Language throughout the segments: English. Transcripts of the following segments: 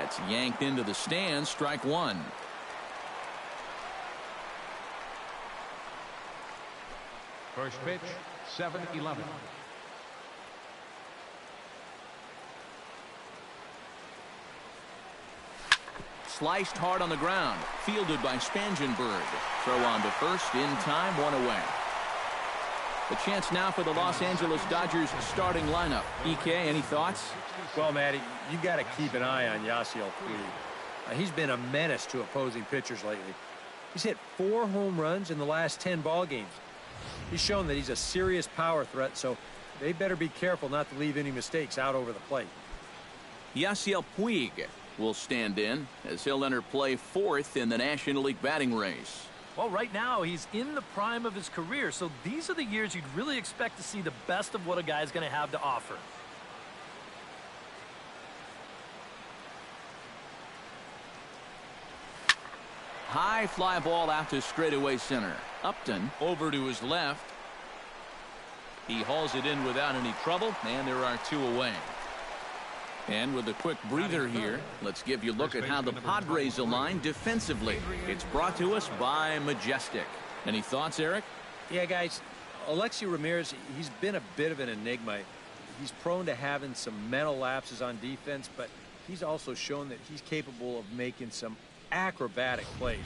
That's yanked into the stands. Strike one. First pitch, 7-11. Sliced hard on the ground. Fielded by Spangenberg. Throw on to first in time. One away. The chance now for the Los Angeles Dodgers starting lineup. EK, any thoughts? Well, Matty, you've got to keep an eye on Yasiel Puig. He's been a menace to opposing pitchers lately. He's hit 4 home runs in the last 10 ball games. He's shown that he's a serious power threat, so they better be careful not to leave any mistakes out over the plate. Yasiel Puig will stand in as he'll enter play 4th in the National League batting race. Well, right now he's in the prime of his career, so these are the years you'd really expect to see the best of what a guy's going to have to offer. High fly ball out to straightaway center. Upton over to his left. He hauls it in without any trouble, and there are 2 away. And with a quick breather here, let's give you a look at how the Padres align defensively. It's brought to us by Majestic. Any thoughts, Eric? Yeah, guys, Alexi Ramirez, he's been a bit of an enigma. He's prone to having some mental lapses on defense, but he's also shown that he's capable of making some acrobatic plays.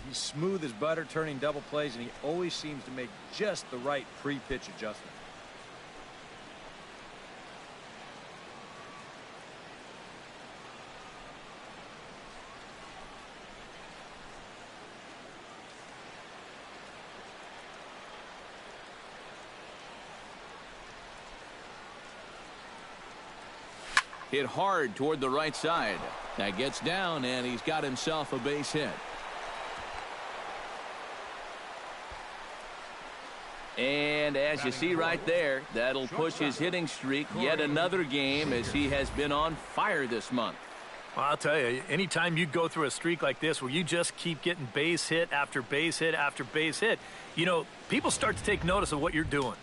He's smooth as butter, turning double plays, and he always seems to make just the right pre-pitch adjustment. Hit hard toward the right side. That gets down, and he's got himself a base hit. And as you see right there, that'll push his hitting streak yet another game as he has been on fire this month. Well, I'll tell you, anytime you go through a streak like this where you just keep getting base hit after base hit after base hit, you know, people start to take notice of what you're doing.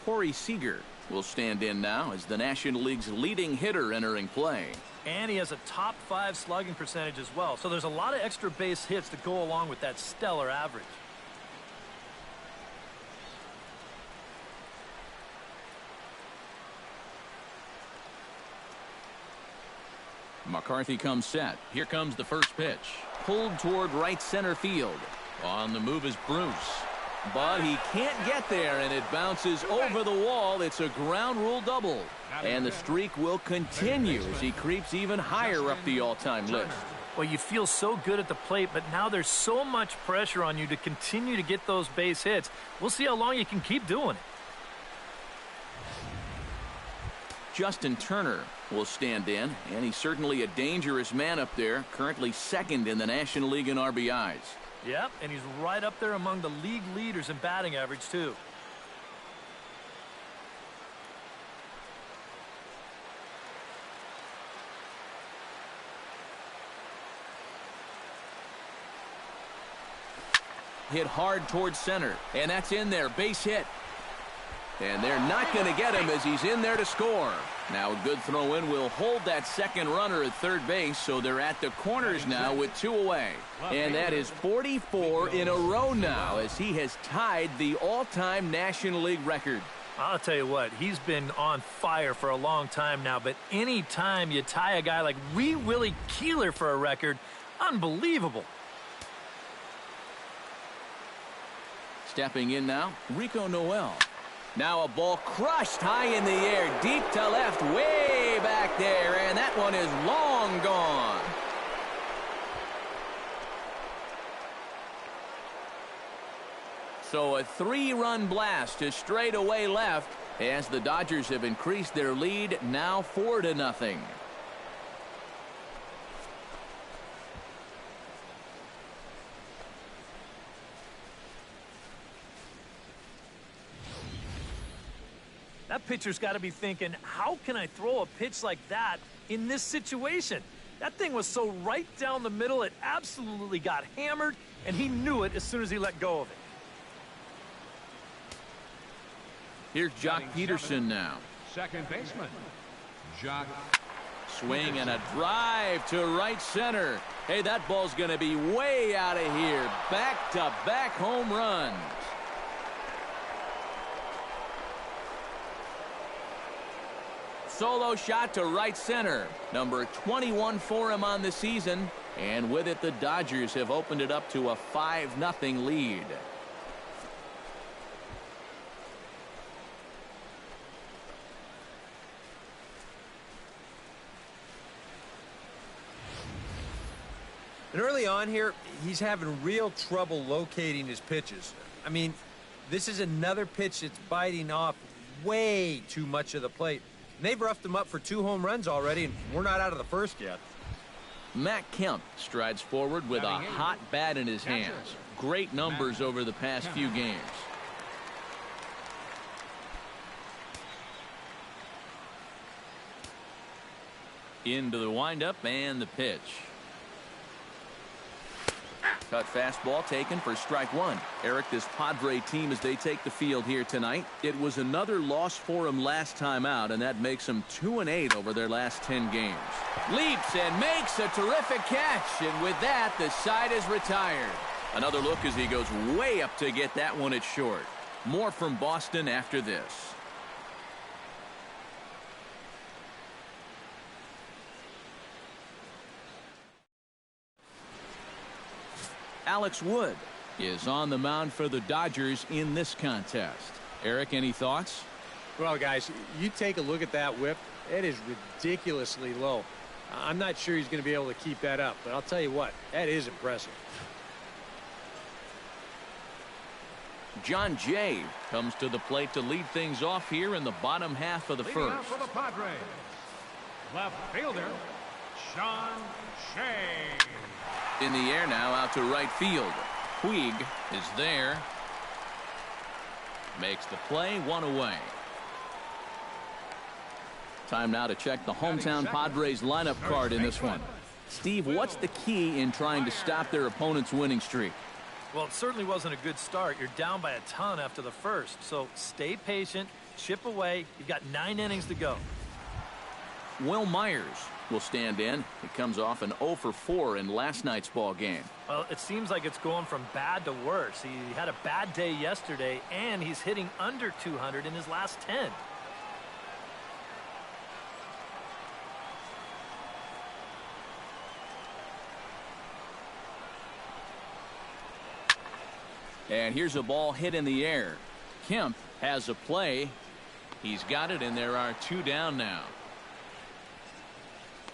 Corey Seager will stand in now as the National League's leading hitter entering play. And he has a top 5 slugging percentage as well, so there's a lot of extra base hits to go along with that stellar average. McCarthy comes set. Here comes the first pitch. Pulled toward right center field. On the move is Bruce. But he can't get there, and it bounces over the wall. It's a ground rule double. And the streak will continue as he creeps even higher up the all-time list. Well, you feel so good at the plate, but now there's so much pressure on you to continue to get those base hits. We'll see how long you can keep doing it. Justin Turner will stand in, and he's certainly a dangerous man up there, currently 2nd in the National League in RBIs. Yep, and he's right up there among the league leaders in batting average, too. Hit hard towards center, and that's in there, base hit. And they're not going to get him as he's in there to score. Now a good throw in will hold that second runner at third base, so they're at the corners now with 2 away. And that is 44 in a row now as he has tied the all-time National League record. I'll tell you what, he's been on fire for a long time now, but any time you tie a guy like Wee Willie Keeler for a record, unbelievable. Stepping in now, Rico Noel. Now a ball crushed high in the air, deep to left, way back there, and that one is long gone. So a 3-run blast to straightaway left as the Dodgers have increased their lead, now 4-0. That pitcher's got to be thinking, how can I throw a pitch like that in this situation? That thing was so right down the middle, it absolutely got hammered, and he knew it as soon as he let go of it. Here's Jock Peterson now. Second baseman, Jock. Swing and a drive to right center. Hey, that ball's going to be way out of here. Back-to-back home runs. Solo shot to right center. Number 21 for him on the season. And with it, the Dodgers have opened it up to a 5-0 lead. And early on here, he's having real trouble locating his pitches. I mean, this is another pitch that's biting off way too much of the plate. And they've roughed him up for 2 home runs already, and we're not out of the first yet. Matt Kemp strides forward with a hot bat in his hands. Great numbers over the past few games. Into the windup and the pitch. Cut fastball taken for strike one. Eric, this Padre team, as they take the field here tonight, it was another loss for them last time out, and that makes them 2-8 over their last 10 games. Leaps and makes a terrific catch, and with that, the side is retired. Another look as he goes way up to get that one at short. More from Boston after this. Alex Wood is on the mound for the Dodgers in this contest. Eric, any thoughts? Well, guys, you take a look at that whip. It is ridiculously low. I'm not sure he's going to be able to keep that up, but I'll tell you what, that is impressive. John Jay comes to the plate to lead things off here in the bottom half of the first. For the Padres, left fielder, Sean Shea. In the air now, out to right field. Puig is there. Makes the play, 1 away. Time now to check the hometown Padres lineup card in this one. Steve, what's the key in trying to stop their opponent's winning streak? Well, it certainly wasn't a good start. You're down by a ton after the first. So stay patient, chip away. You've got 9 innings to go. Will Myers will stand in. He comes off an 0 for 4 in last night's ball game. Well, it seems like it's going from bad to worse. He had a bad day yesterday, and he's hitting under 200 in his last 10. And here's a ball hit in the air. Kemp has a play. He's got it, and there are 2 down now.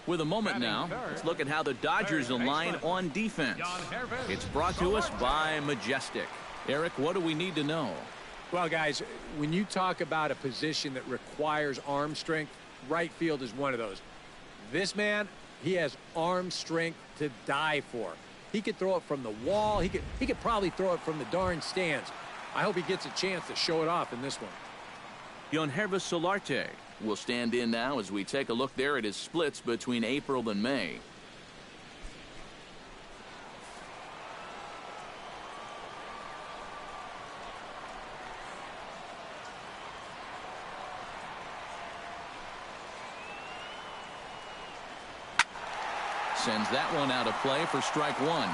With a moment now, let's look at how the Dodgers align on defense. It's brought to us by Majestic. Eric, what do we need to know? Well, guys, when you talk about a position that requires arm strength, right field is one of those. This man, he has arm strength to die for. He could throw it from the wall. He could probably throw it from the darn stands. I hope he gets a chance to show it off in this one. Yonhervis Solarte will stand in now as we take a look there at his splits between April and May. Sends that one out of play for strike one.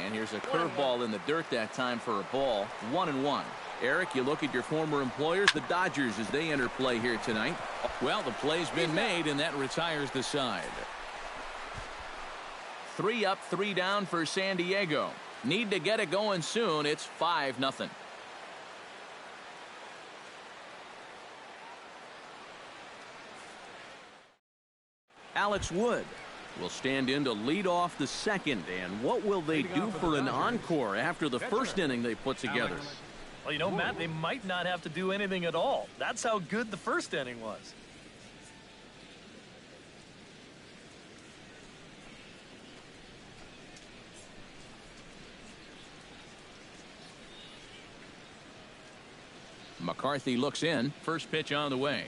And here's a curveball in the dirt that time for a ball. 1-1. Eric, you look at your former employers, the Dodgers, as they enter play here tonight. Well, the play's been made, and that retires the side. 3 up, 3 down for San Diego. Need to get it going soon. It's 5-0. Alex Wood will stand in to lead off the second. And what will they do for an encore after the first inning they put together? Well, you know, Matt, they might not have to do anything at all. That's how good the first inning was. McCarthy looks in. First pitch on the way.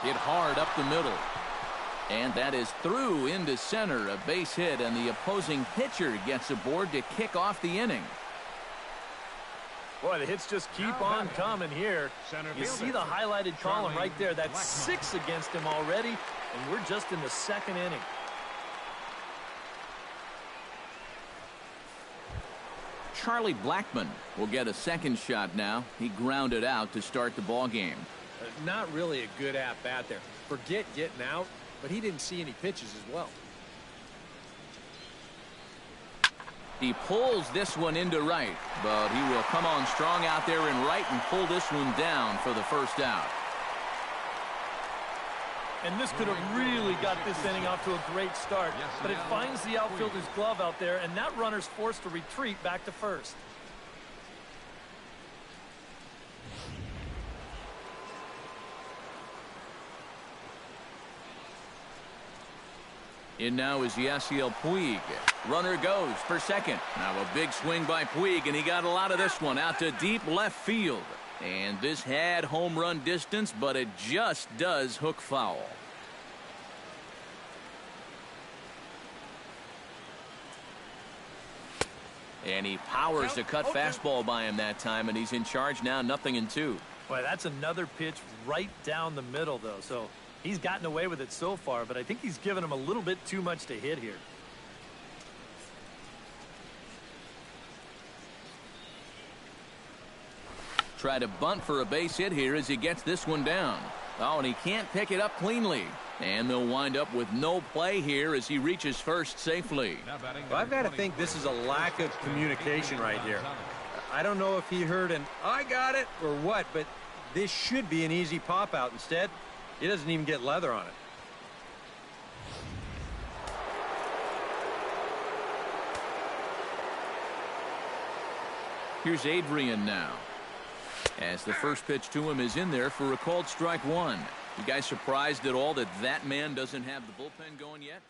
Hit hard up the middle. And that is through into center, a base hit, and the opposing pitcher gets aboard to kick off the inning. Boy, the hits just keep on coming here. You see the highlighted column right there. That's 6 against him already, and we're just in the second inning. Charlie Blackmon will get a second shot now. He grounded out to start the ball game. Not really a good at-bat there. Forget getting out, but he didn't see any pitches as well. He pulls this one into right, but he will come on strong out there in right and pull this one down for the first out. And this could have really got this inning off to a great start, but it finds the outfielder's glove out there, and that runner's forced to retreat back to first. In now is Yasiel Puig. Runner goes for second. Now a big swing by Puig, and he got a lot of this one out to deep left field. And this had home run distance, but it just does hook foul. And he powers the cut fastball by him that time, and he's in charge now, 0-2. Boy, that's another pitch right down the middle, though. So he's gotten away with it so far, but I think he's given him a little bit too much to hit here. Try to bunt for a base hit here as he gets this one down. Oh, and he can't pick it up cleanly. And they'll wind up with no play here as he reaches first safely. Well, I've got to think this is a lack of communication right here. I don't know if he heard an "I got it" or what, but this should be an easy pop out. Instead, he doesn't even get leather on it. Here's Adrian now, as the first pitch to him is in there for a called strike one. You guys surprised at all that that man doesn't have the bullpen going yet?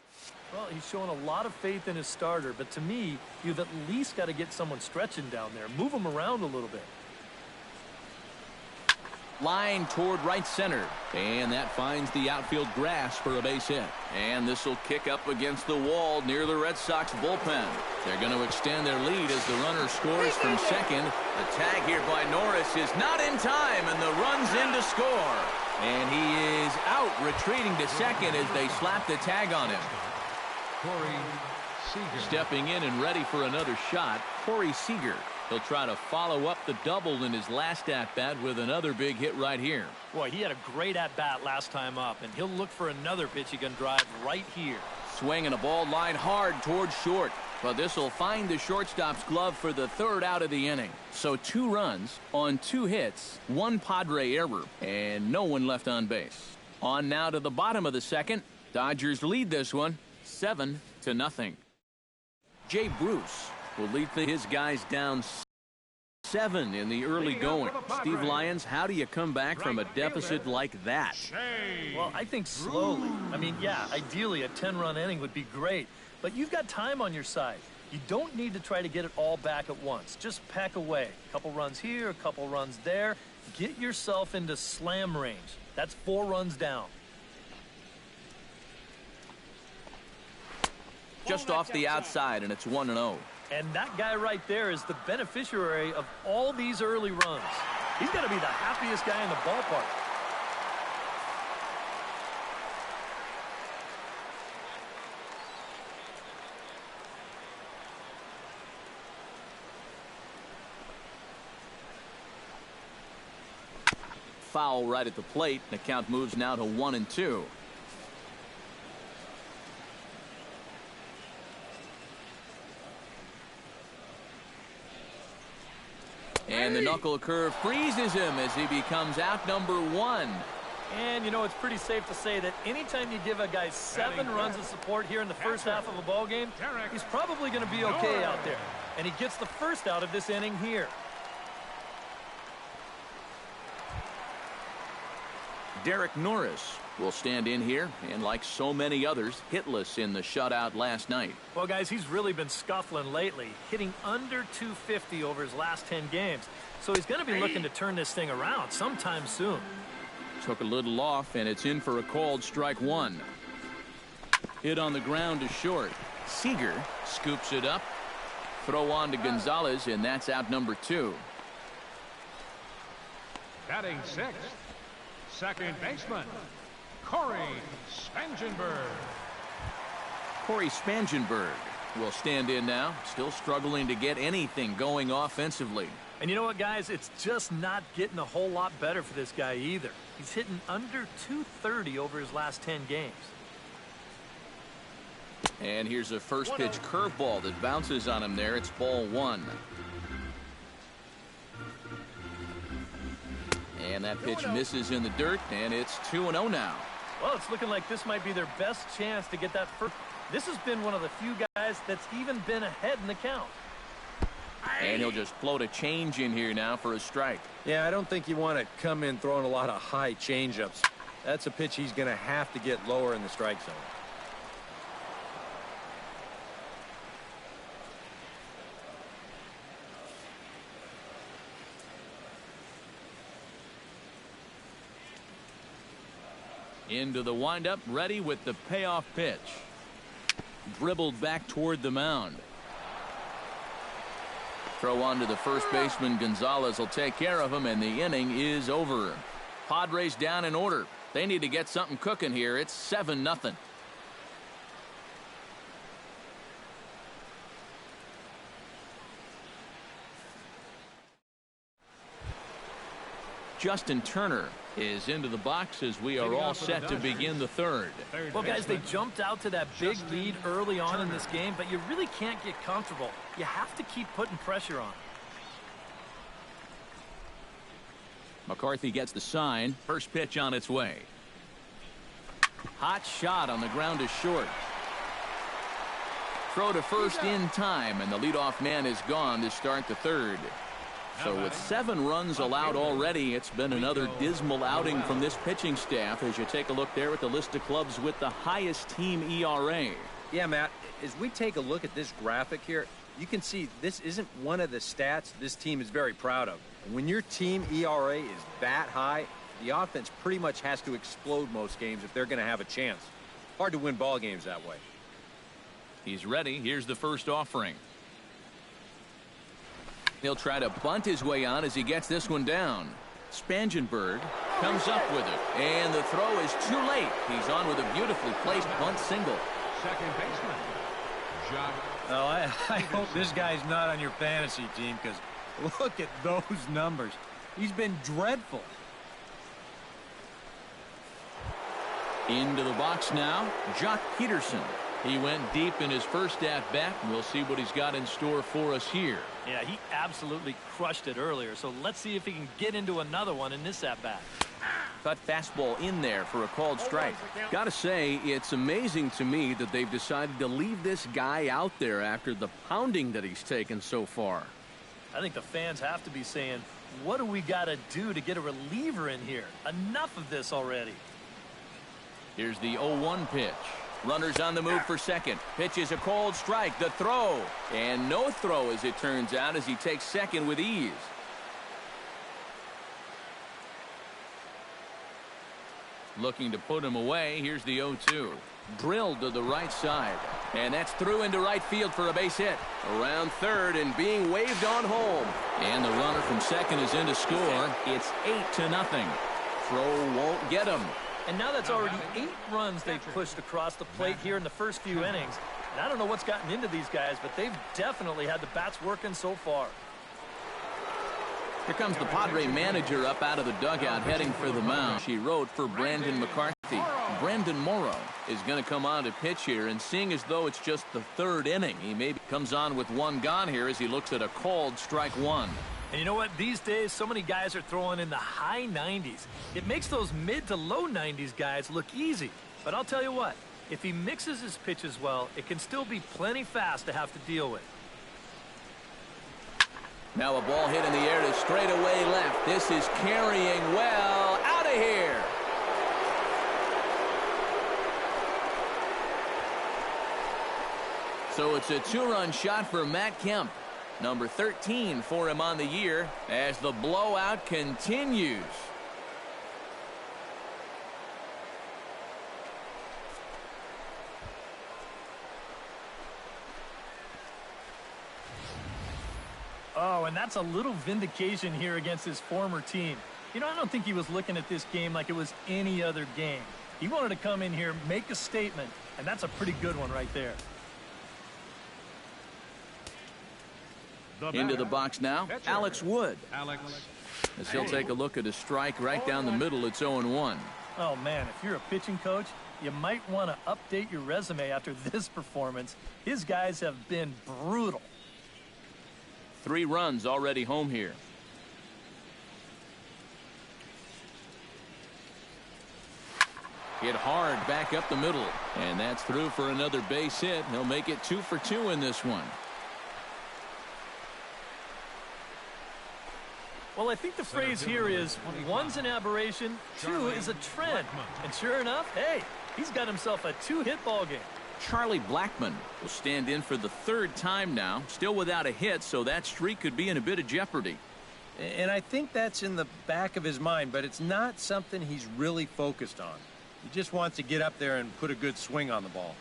Well, he's showing a lot of faith in his starter, but to me, you've at least got to get someone stretching down there. Move him around a little bit. Line toward right center, and that finds the outfield grass for a base hit. And this will kick up against the wall near the Red Sox bullpen. They're going to extend their lead as the runner scores from second. The tag here by Norris is not in time, and the run's in to score. And he is out, retreating to second as they slap the tag on him. Stepping in and ready for another shot, Corey Seager. He'll try to follow up the double in his last at-bat with another big hit right here. Boy, he had a great at-bat last time up, and he'll look for another pitch he can drive right here. Swinging a ball line hard towards short, but this will find the shortstop's glove for the third out of the inning. So 2 runs on 2 hits, 1 Padre error, and no one left on base. On now to the bottom of the second. Dodgers lead this one 7-0. Jay Bruce will lead his guys down 7 in the early going. Steve Lyons, how do you come back from a deficit like that? Well, I think slowly. I mean, yeah, ideally a 10-run inning would be great, but you've got time on your side. You don't need to try to get it all back at once. Just pack away. A couple runs here, a couple runs there. Get yourself into slam range. That's 4 runs down. Just off the outside, and it's 1-0. And that guy right there is the beneficiary of all these early runs. He's got to be the happiest guy in the ballpark. Foul right at the plate. The count moves now to 1-2. And the knuckle curve freezes him as he becomes out number 1. And, you know, it's pretty safe to say that anytime you give a guy 7 runs of support here in the first half of a ball game, he's probably going to be okay out there. And he gets the first out of this inning here. Derek Norris will stand in here, and like so many others, hitless in the shutout last night. Well, guys, he's really been scuffling lately, hitting under 250 over his last 10 games. So he's going to be looking to turn this thing around sometime soon. Took a little off, and it's in for a called strike one. Hit on the ground to short. Seager scoops it up. Throw on to Gonzalez, and that's out number 2. Batting sixth, second baseman, Corey Spangenberg. Corey Spangenberg will stand in now, still struggling to get anything going offensively. And you know what, guys? It's just not getting a whole lot better for this guy either. He's hitting under .230 over his last 10 games. And here's a first pitch curveball that bounces on him there. It's ball 1. And that pitch misses in the dirt, and it's 2-0 now. Well, it's looking like this might be their best chance to get that first. This has been one of the few guys that's even been ahead in the count. And he'll just float a change in here now for a strike. Yeah, I don't think you want to come in throwing a lot of high changeups. That's a pitch he's going to have to get lower in the strike zone. Into the windup, ready with the payoff pitch. Dribbled back toward the mound. Throw on to the first baseman. Gonzalez will take care of him, and the inning is over. Padres down in order. They need to get something cooking here. It's 7-0. Justin Turner is into the box as we are all set to begin the third. Well, guys, they jumped out to that big lead early on in this game, but you really can't get comfortable. You have to keep putting pressure on. McCarthy gets the sign. First pitch on its way. Hot shot on the ground to short. Throw to first in time, and the leadoff man is gone to start the third. So with 7 runs allowed already, it's been another dismal outing from this pitching staff as you take a look there at the list of clubs with the highest team ERA. Yeah, Matt, as we take a look at this graphic here, you can see this isn't one of the stats this team is very proud of. And when your team ERA is that high, the offense pretty much has to explode most games if they're going to have a chance. Hard to win ball games that way. He's ready. Here's the first offering. He'll try to bunt his way on as he gets this one down. Spangenberg comes up with it, and the throw is too late. He's on with a beautifully placed bunt single. Second baseman, Jock. Well, I hope this guy's not on your fantasy team, because look at those numbers. He's been dreadful. Into the box now, Jock Peterson. He went deep in his first at-bat, and we'll see what he's got in store for us here. Yeah, he absolutely crushed it earlier, so let's see if he can get into another one in this at-bat. Cut fastball in there for a called strike. Gotta say, it's amazing to me that they've decided to leave this guy out there after the pounding that he's taken so far. I think the fans have to be saying, what do we got to do to get a reliever in here? Enough of this already. Here's the 0-1 pitch. Runners on the move for second. Pitch is a called strike. The throw. And no throw, as it turns out, as he takes second with ease. Looking to put him away. Here's the 0-2. Drilled to the right side. And that's through into right field for a base hit. Around third and being waved on home. And the runner from second is in to score. It's 8-0. Throw won't get him. And now that's already 8 runs they've pushed across the plate here in the first few innings. And I don't know what's gotten into these guys, but they've definitely had the bats working so far. Here comes the Padre manager up out of the dugout heading for the mound. She wrote for Brandon McCarthy. Brandon Morrow is going to come on to pitch here, and seeing as though it's just the 3rd inning, he maybe comes on with 1 gone here as he looks at a called strike 1. And you know what? These days, so many guys are throwing in the high 90s. It makes those mid to low 90s guys look easy. But I'll tell you what, if he mixes his pitches well, it can still be plenty fast to have to deal with. Now a ball hit in the air to straightaway left. This is carrying well. Out of here. So it's a 2-run shot for Matt Kemp. Number 13 for him on the year as the blowout continues. Oh, and that's a little vindication here against his former team. You know, I don't think he was looking at this game like it was any other game. He wanted to come in here, make a statement, and that's a pretty good one right there. Into the box now, Alex Wood. Alex. As he'll take a look at a strike right down the middle. It's 0-1. Oh, man, if you're a pitching coach, you might want to update your resume after this performance. His guys have been brutal. 3 runs already home here. Hit hard back up the middle. And that's through for another base hit. He'll make it 2 for 2 in this one. Well, I think the phrase here is 1's an aberration, 2 is a trend. And sure enough, hey, he's got himself a 2-hit ball game. Charlie Blackmon will stand in for the 3rd time now, still without a hit, so that streak could be in a bit of jeopardy. And I think that's in the back of his mind, but it's not something he's really focused on. He just wants to get up there and put a good swing on the ball.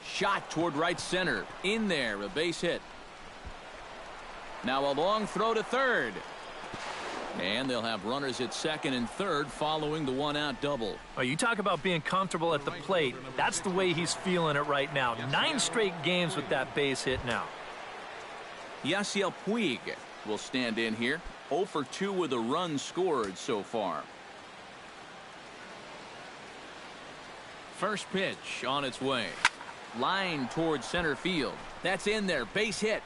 Shot toward right center. In there, a base hit. Now a long throw to third. And they'll have runners at second and third following the 1-out double. Oh, you talk about being comfortable at the plate. That's the way he's feeling it right now. 9 straight games with that base hit now. Yasiel Puig will stand in here. 0 for 2 with a run scored so far. First pitch on its way. Line towards center field. That's in there. Base hit.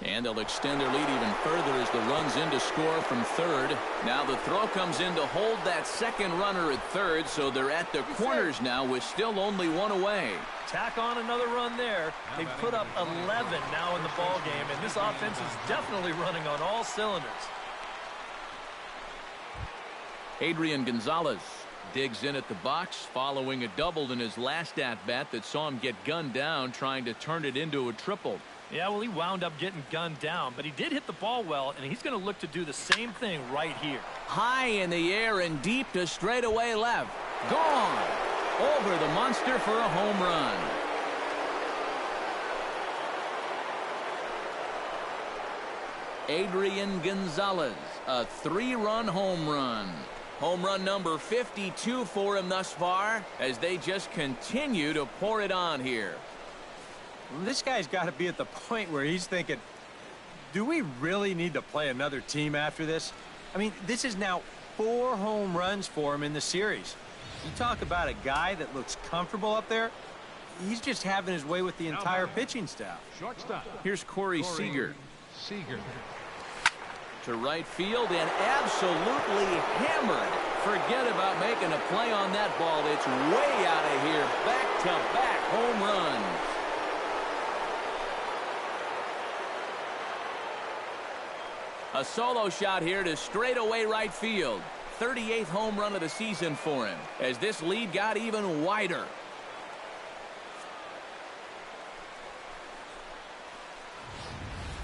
And they'll extend their lead even further as the run's in to score from third. Now the throw comes in to hold that second runner at third, so they're at the corners now with still only 1 away. Tack on another run there. They've put up 11 now in the ball game, and this offense is definitely running on all cylinders. Adrian Gonzalez digs in at the box following a double in his last at-bat that saw him get gunned down trying to turn it into a triple. Yeah, well, he wound up getting gunned down, but he did hit the ball well, and he's going to look to do the same thing right here. High in the air and deep to straightaway left. Gone. Over the monster for a home run. Adrian Gonzalez, a 3-run home run. Home run number 52 for him thus far as they just continue to pour it on here. This guy's got to be at the point where he's thinking, do we really need to play another team after this? I mean, this is now 4 home runs for him in the series. You talk about a guy that looks comfortable up there. He's just having his way with the entire pitching staff. Shortstop. Here's Corey Seager. Seager. To right field and absolutely hammered. Forget about making a play on that ball. It's way out of here. Back-to-back home runs. A solo shot here to straightaway right field. 38th home run of the season for him as this lead got even wider.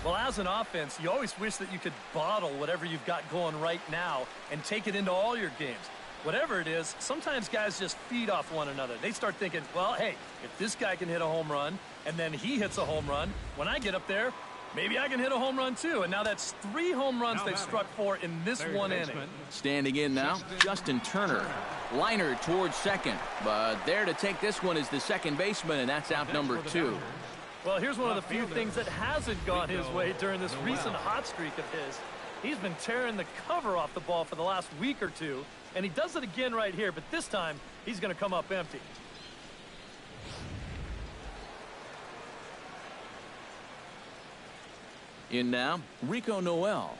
Well, as an offense, you always wish that you could bottle whatever you've got going right now and take it into all your games. Whatever it is, sometimes guys just feed off one another. They start thinking, well, hey, if this guy can hit a home run and then he hits a home run, when I get up there, maybe I can hit a home run too. And now that's 3 home runs they've struck for in this one inning. Standing in now, Justin Turner. Liner towards second. But there to take this one is the second baseman, and that's out number 2. Well, here's one of the few things that hasn't gone his way during this recent hot streak of his. He's been tearing the cover off the ball for the last week or two, and he does it again right here, but this time he's going to come up empty. In now, Rico Noel.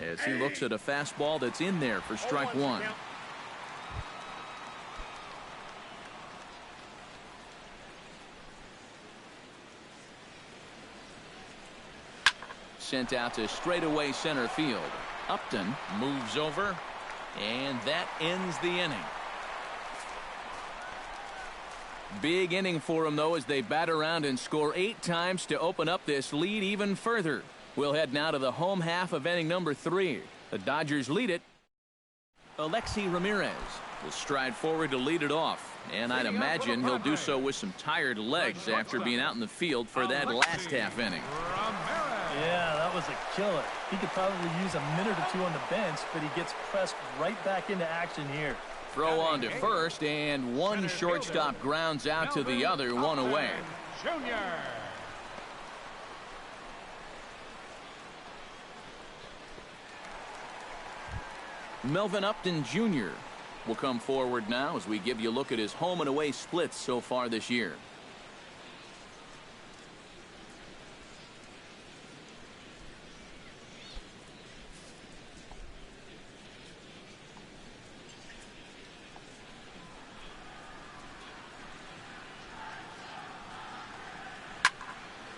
As he looks at a fastball that's in there for strike 1. Sent out to straightaway center field. Upton moves over, and that ends the inning. Big inning for him, though, as they bat around and score 8 times to open up this lead even further. We'll head now to the home half of inning number 3. The Dodgers lead it. Alexi Ramirez will stride forward to lead it off. And I'd imagine he'll do so with some tired legs after being out in the field for that last half inning. Yeah, that was a killer. He could probably use a minute or 2 on the bench, but he gets pressed right back into action here. Throw on to first, and one shortstop grounds out to the other, one away. Junior. Melvin Upton Jr. will come forward now as we give you a look at his home and away splits so far this year.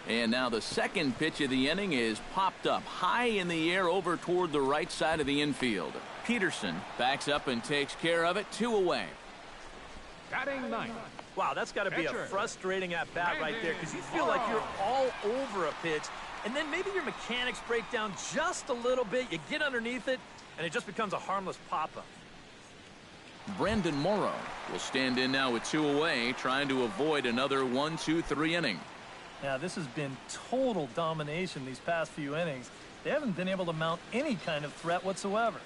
And now the second pitch of the inning is popped up high in the air over toward the right side of the infield. Peterson backs up and takes care of it, 2 away. Batting 9th. Wow, that's got to be a frustrating at-bat right there because you feel like you're all over a pitch, and then maybe your mechanics break down just a little bit. You get underneath it, and it just becomes a harmless pop-up. Brandon Morrow will stand in now with 2 away, trying to avoid another 1-2-3 inning. Now, this has been total domination these past few innings. They haven't been able to mount any kind of threat whatsoever.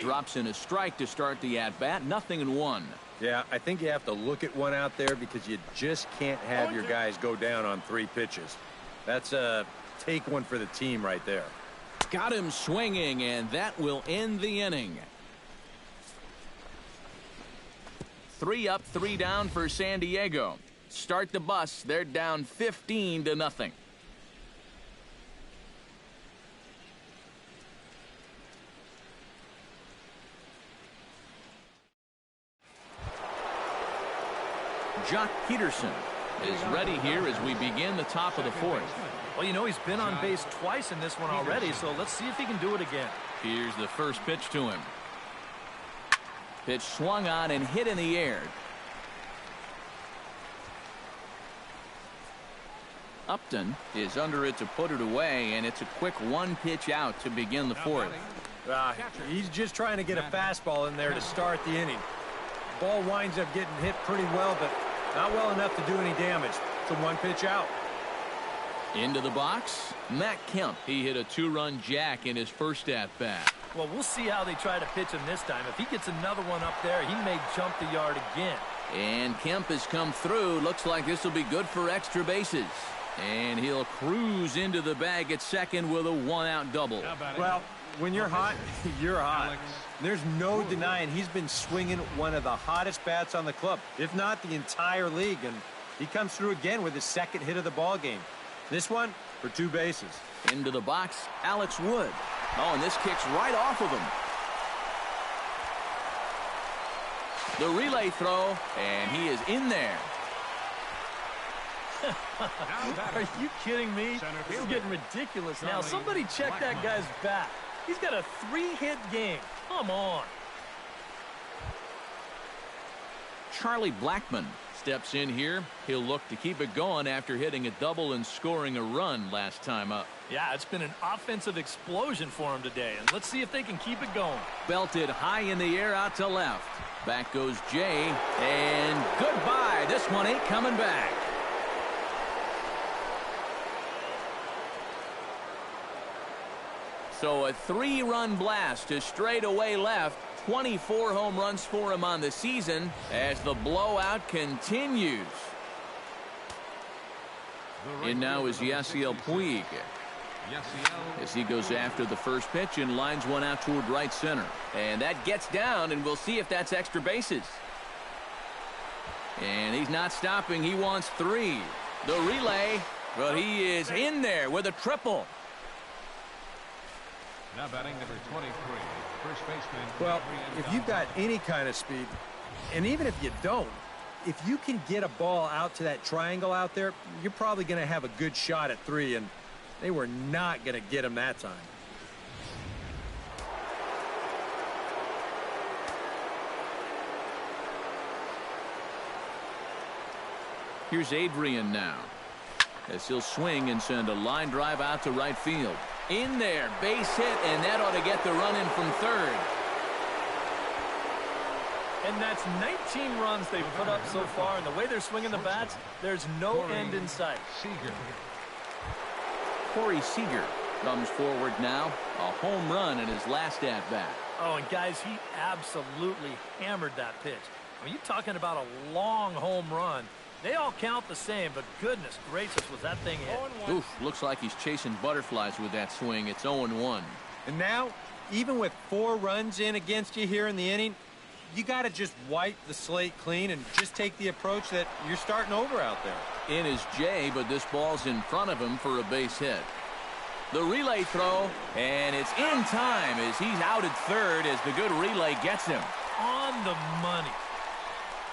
Drops in a strike to start the at-bat, 0-1. Yeah, I think you have to look at one out there because you just can't have your guys go down on 3 pitches. That's a take one for the team right there. Got him swinging, and that will end the inning. 3 up, 3 down for San Diego. Start the bus. They're down 15-0. Jock Peterson is ready here as we begin the top of the 4th. Well, you know, he's been on base twice in this one already, so let's see if he can do it again. Here's the first pitch to him. Pitch swung on and hit in the air. Upton is under it to put it away, and it's a quick 1 pitch out to begin the 4th. He's just trying to get a fastball in there to start the inning. Ball winds up getting hit pretty well, but not well enough to do any damage. It's a 1 pitch out. Into the box, Matt Kemp. He hit a 2-run jack in his first at-bat. Well, we'll see how they try to pitch him this time. If he gets another one up there, he may jump the yard again. And Kemp has come through. Looks like this will be good for extra bases. And he'll cruise into the bag at second with a 1-out double. Well, when you're hot, you're hot. There's no denying he's been swinging one of the hottest bats on the club, if not the entire league. And he comes through again with his second hit of the ball game. This one for 2 bases. Into the box, Alex Wood. Oh, and this kicks right off of him. The relay throw, and he is in there. Are you kidding me? This is getting ridiculous now. Somebody check that guy's bat. He's got a 3-hit game. Come on. Charlie Blackmon steps in here. He'll look to keep it going after hitting a double and scoring a run last time up. Yeah, it's been an offensive explosion for him today, and let's see if they can keep it going. Belted high in the air out to left. Back goes Jay, and goodbye. This one ain't coming back. So a 3-run blast to straightaway left. 24 home runs for him on the season as the blowout continues. And now is Yasiel Puig as he goes after the first pitch and lines one out toward right center. And that gets down, and we'll see if that's extra bases. And he's not stopping. He wants 3. The relay, but he is in there with a triple. Now batting number 23, first baseman. Well, if you've got any kind of speed, and even if you don't, if you can get a ball out to that triangle out there, you're probably going to have a good shot at 3, and they were not going to get him that time. Here's Adrian now, as he'll swing and send a line drive out to right field. In there, base hit, and that ought to get the run in from third. And that's 19 runs they've put up so far, and the way they're swinging the bats, there's no end in sight. Seager. Corey Seager comes forward now, a home run in his last at-bat. Oh, and guys, he absolutely hammered that pitch. I mean, you're talking about a long home run. They all count the same, but goodness gracious, was that thing hit. Oof, looks like he's chasing butterflies with that swing. It's 0-1. And now, even with 4 runs in against you here in the inning, you got to just wipe the slate clean and just take the approach that you're starting over out there. In is Jay, but this ball's in front of him for a base hit. The relay throw, and it's in time as he's out at third as the good relay gets him. On the money.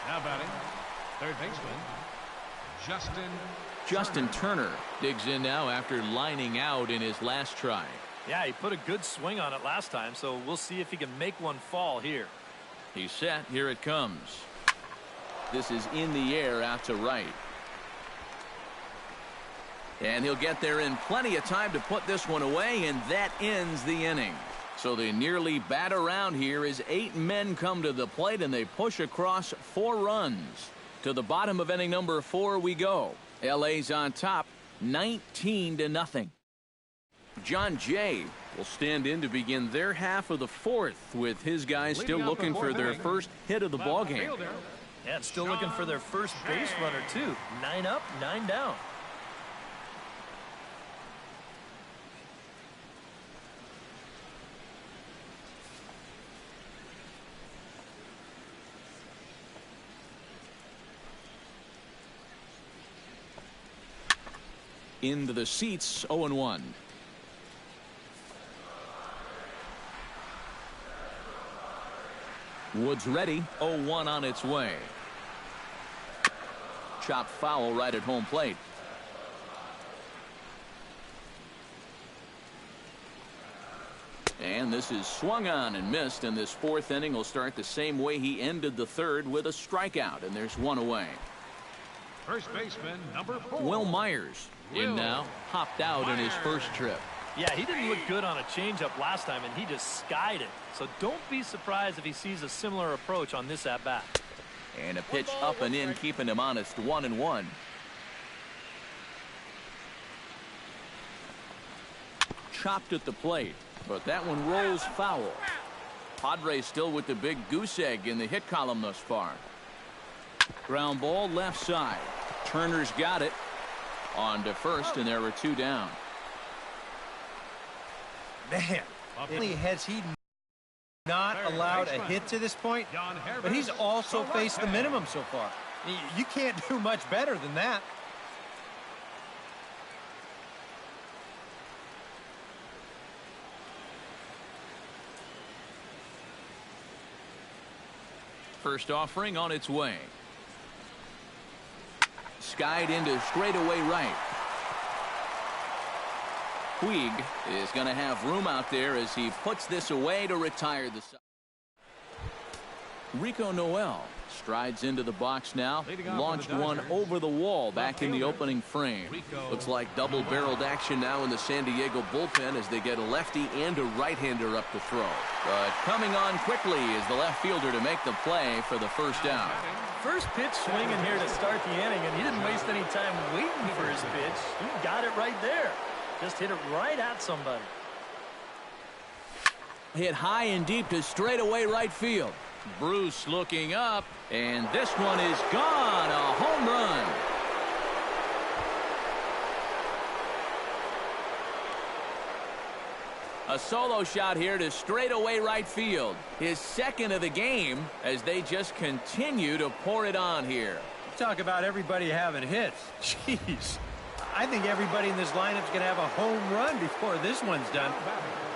Now batting, third baseman, Justin Turner digs in now after lining out in his last try. Yeah, he put a good swing on it last time, so we'll see if he can make one fall here. He's set. Here it comes. This is in the air out to right. And he'll get there in plenty of time to put this one away, and that ends the inning. So they nearly bat around here as 8 men come to the plate, and they push across 4 runs. To the bottom of inning number 4 we go. LA's on top, 19-0. John Jay will stand in to begin their half of the 4th, with his guys still looking for their first hit of the ballgame. Yeah, and still looking for their first base runner, too. 9 up, 9 down. Into the seats, 0-1. Woods ready, 0-1 on its way. Chop foul right at home plate. And this is swung on and missed, and this 4th inning will start the same way he ended the 3rd, with a strikeout, and there's 1 away. First baseman, number 4. Will Myers in now, hopped out in his first trip. Yeah, he didn't look good on a changeup last time, and he just skied it. So don't be surprised if he sees a similar approach on this at-bat. And a pitch up and in, keeping him honest, 1-1. Chopped at the plate, but that one rolls foul. Padres still with the big goose egg in the hit column thus far. Ground ball left side. Turner's got it. On to first, and there were 2 down. Man, has he not allowed a hit to this point? But he's also faced the minimum so far. You can't do much better than that. First offering on its way. Skied into straightaway right. Puig is going to have room out there as he puts this away to retire the side. Rico Noel strides into the box now. Launched one over the wall back in the opening frame. Looks like double-barreled action now in the San Diego bullpen as they get a lefty and a right-hander up to throw. But coming on quickly is the left fielder to make the play for the first out. First pitch swinging here to start the inning, and he didn't waste any time waiting for his pitch. He got it right there. Just hit it right at somebody. Hit high and deep to straightaway right field. Bruce looking up, and this one is gone. A home run. A solo shot here to straightaway right field. His second of the game as they just continue to pour it on here. Talk about everybody having hits. Jeez. I think everybody in this lineup's going to have a home run before this one's done.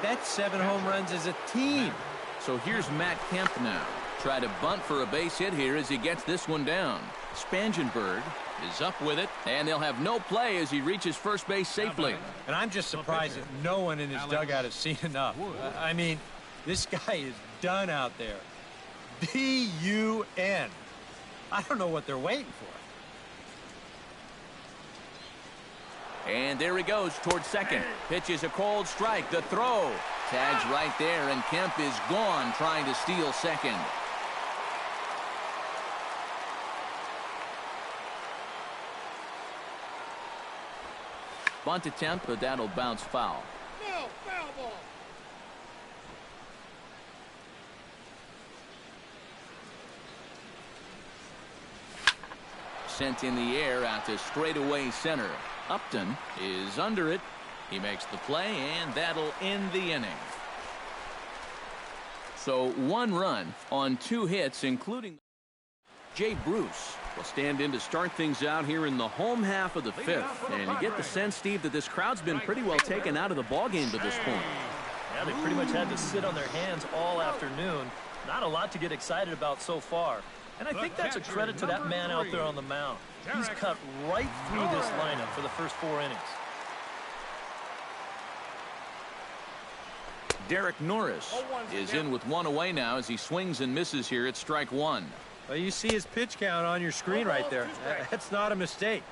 That's 7 home runs as a team. So here's Matt Kemp now. Try to bunt for a base hit here as he gets this one down. Spangenberg is up with it, and they'll have no play as he reaches first base safely. And I'm just surprised that no one in his dugout has seen enough. I mean, this guy is done out there. D-U-N. I don't know what they're waiting for. And there he goes towards second. Pitch is a cold strike. The throw. Tags right there, and Kemp is gone trying to steal second. Bunt attempt, but that'll bounce foul. No, foul ball. Sent in the air out to straightaway center. Upton is under it. He makes the play, and that'll end the inning. So 1 run on 2 hits, including Jay Bruce will stand in to start things out here in the home half of the 5th. And you get the sense, Steve, that this crowd's been pretty well taken out of the ballgame to this point. Yeah, they pretty much had to sit on their hands all afternoon. Not a lot to get excited about so far. And I think that's a credit to that man out there on the mound. He's cut right through this lineup for the first 4 innings. Derek Norris is in with 1 away now as he swings and misses here at strike 1. Well, you see his pitch count on your screen right there. That's not a mistake.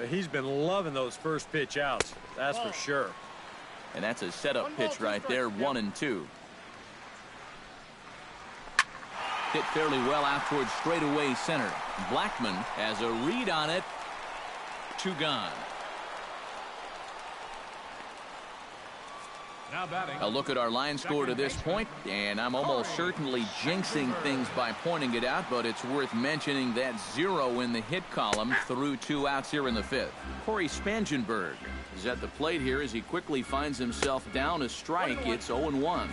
He's been loving those first pitch outs. That's for sure. And that's a setup pitch right there, 1-2. Hit fairly well out towards straightaway center. Blackman has a read on it. 2 gone. Now batting. A look at our line score to this point, and I'm almost certainly jinxing things by pointing it out, but it's worth mentioning that 0 in the hit column through 2 outs here in the 5th. Corey Spangenberg is at the plate here as he quickly finds himself down a strike. It's 0-1.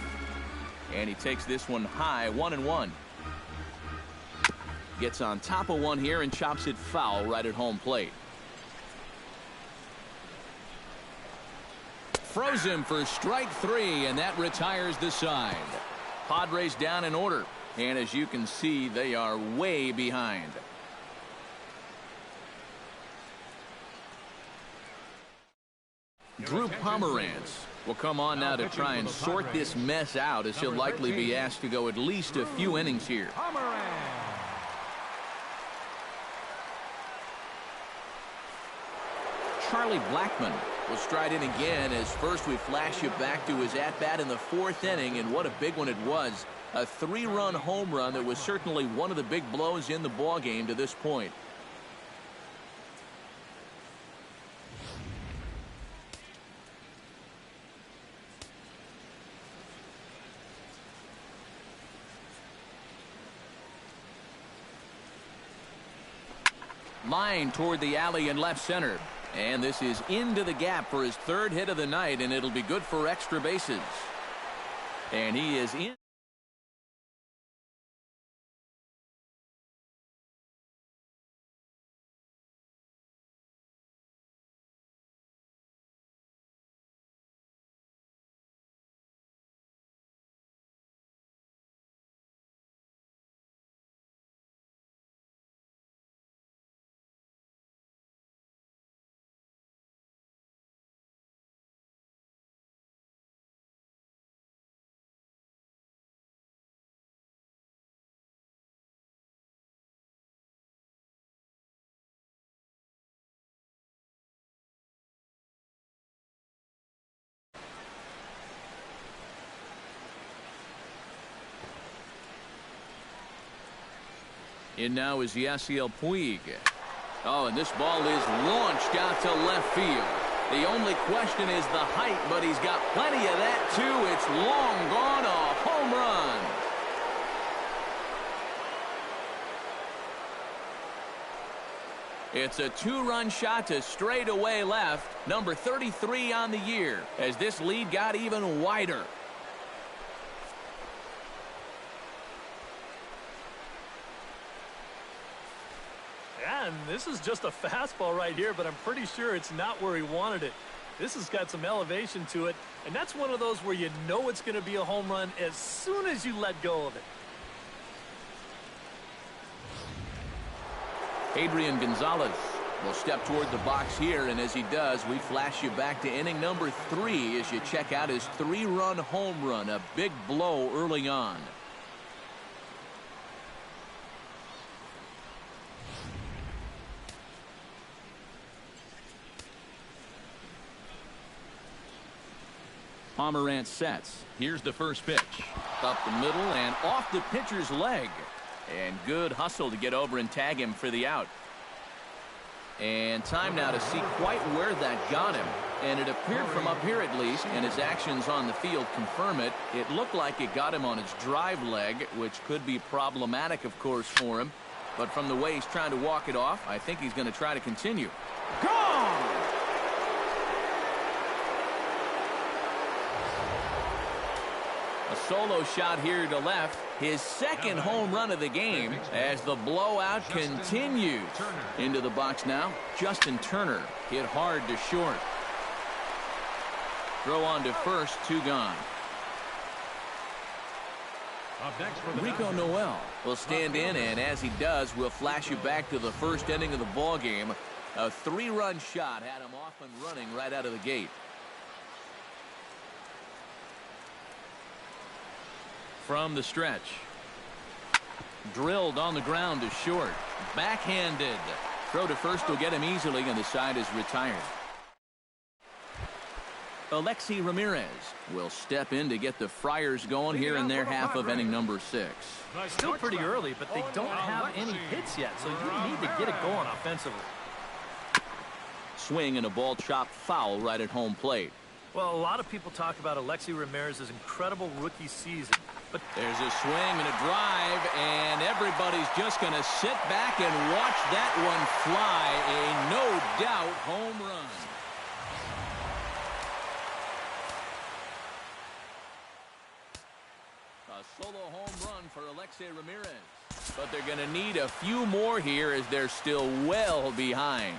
And he takes this one high, 1-1. Gets on top of one here and chops it foul right at home plate. Froze him for strike 3, and that retires the side. Padres down in order, and as you can see, they are way behind. Drew Pomerantz will come on now to try and sort this mess out, as he'll likely be asked to go at least a few innings here. Charlie Blackman will stride in again, as first we flash you back to his at-bat in the 4th inning, and what a big one it was. A 3-run home run that was certainly one of the big blows in the ballgame to this point. Line toward the alley in left center. And this is into the gap for his 3rd hit of the night, and it'll be good for extra bases. And he is in. In now is Yasiel Puig. Oh, and this ball is launched out to left field. The only question is the height, but he's got plenty of that, too. It's long gone, a home run. It's a 2-run shot to straightaway left, number 33 on the year, as this lead got even wider. And this is just a fastball right here, but I'm pretty sure it's not where he wanted it. This has got some elevation to it, and that's one of those where you know it's going to be a home run as soon as you let go of it. Adrian Gonzalez will step toward the box here, and as he does, we flash you back to inning number 3 as you check out his 3-run home run, a big blow early on. Pomerantz sets. Here's the first pitch. Up the middle and off the pitcher's leg. And good hustle to get over and tag him for the out. And time now to see quite where that got him. And it appeared from up here at least, and his actions on the field confirm it. It looked like it got him on his drive leg, which could be problematic, of course, for him. But from the way he's trying to walk it off, I think he's going to try to continue. Gone! A solo shot here to left. His second home run of the game as the blowout continues. Into the box now. Justin Turner hit hard to short. Throw on to first, 2 gone. Rico Noel will stand in, and as he does, we'll flash you back to the first inning of the ball game. A 3-run shot had him off and running right out of the gate. From the stretch. Drilled on the ground to short. Backhanded. Throw to first will get him easily, and the side is retired. Alexi Ramirez will step in to get the Friars going here in their half of inning number 6. Still pretty early, but they don't have any hits yet, so you need to get it going offensively. Swing and a ball chopped foul right at home plate. Well, a lot of people talk about Alexi Ramirez's incredible rookie season, but there's a swing and a drive, and everybody's just going to sit back and watch that one fly. A no-doubt home run. A solo home run for Alexi Ramirez. But they're going to need a few more here as they're still well behind.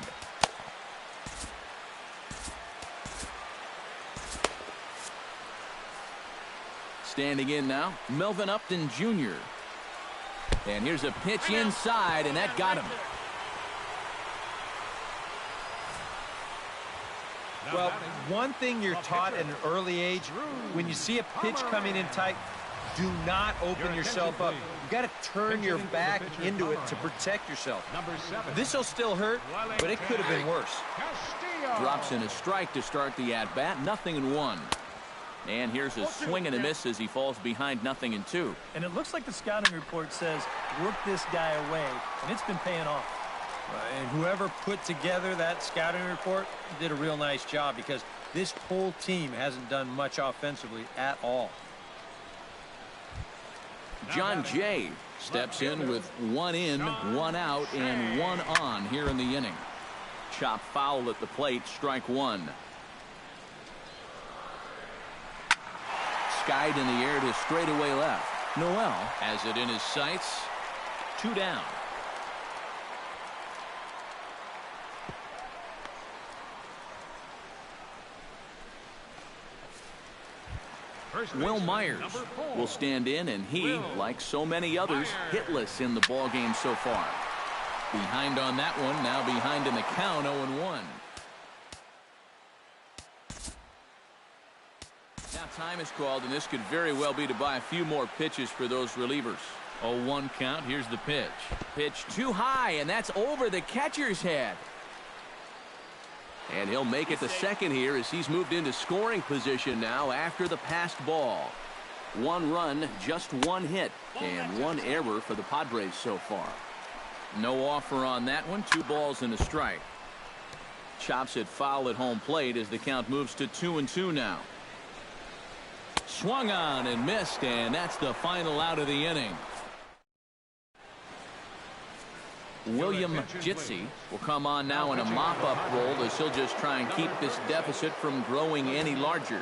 Standing in now, Melvin Upton Jr. And here's a pitch inside, and that got him. Well, one thing you're taught at an early age, when you see a pitch coming in tight, do not open yourself up. You got to turn your back into it to protect yourself. This will still hurt, but it could have been worse. Drops in a strike to start the at-bat, 0-1. And here's a swing and a miss as he falls behind 0-2. And it looks like the scouting report says, work this guy away, and it's been paying off. And whoever put together that scouting report did a real nice job, because this whole team hasn't done much offensively at all. John Jay steps in with 1 in, 1 out, and 1 on here in the inning. Chop foul at the plate, strike 1. Skied in the air to straightaway left. Noel has it in his sights. 2 down. Will Myers will stand in, and he, like so many others, hitless in the ball game so far. Behind on that one, now behind in the count, 0-1. Now time is called, and this could very well be to buy a few more pitches for those relievers. 0-1 count. Here's the pitch. Pitch too high, and that's over the catcher's head. And he'll make it to second here as he's moved into scoring position now after the passed ball. 1 run, just 1 hit, and 1 error for the Padres so far. No offer on that one. 2 balls and a strike. Chops it foul at home plate as the count moves to 2-2 now. Swung on and missed, and that's the final out of the inning. William Jitsi will come on now in a mop-up role as he'll just try and keep this deficit from growing any larger.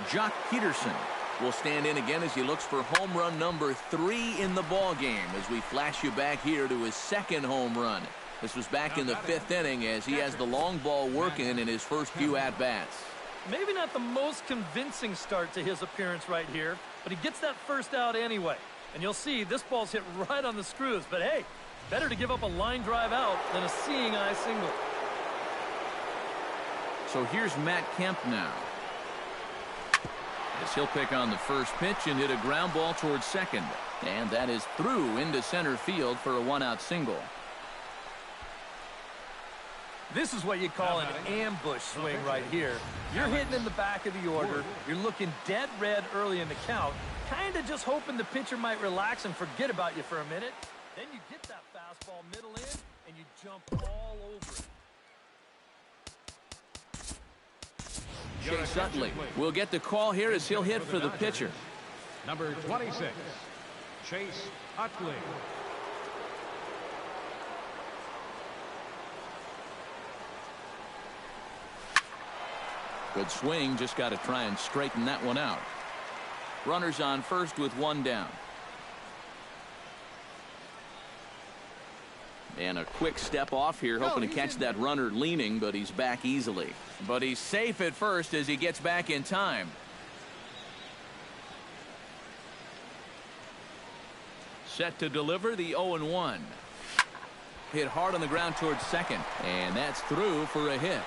Jock Peterson will stand in again as he looks for home run number 3 in the ball game as we flash you back here to his 2nd home run. This was back in the 5th inning as he has the long ball working in his first few at-bats. Maybe not the most convincing start to his appearance right here, but he gets that first out anyway. And you'll see this ball's hit right on the screws, but hey, better to give up a line drive out than a seeing eye single. So here's Matt Kemp now. As he'll pick on the first pitch and hit a ground ball towards second. And that is through into center field for a 1-out single. This is what you call an ambush swing right here. You're hitting in the back of the order. You're looking dead red early in the count, kind of just hoping the pitcher might relax and forget about you for a minute. Then you get that fastball middle in, and you jump all over it. Chase Utley will get the call here as he'll hit for the pitcher. Number 26, Chase Utley. Good swing, just got to try and straighten that one out. Runners on first with one down. And a quick step off here, hoping to catch that runner leaning, but he's back easily. But he's safe at first as he gets back in time. Set to deliver the 0-1. Hit hard on the ground towards second, and that's through for a hit.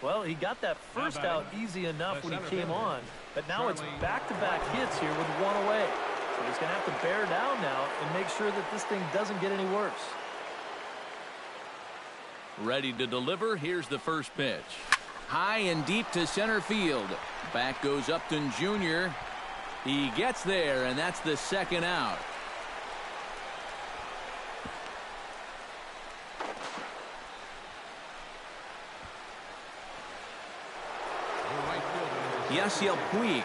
Well, he got that first out easy enough when he came on, but now it's back-to-back hits here with one away. So he's going to have to bear down now and make sure that this thing doesn't get any worse. Ready to deliver. Here's the first pitch. High and deep to center field. Back goes Upton Jr. He gets there, and that's the second out. Yasiel Puig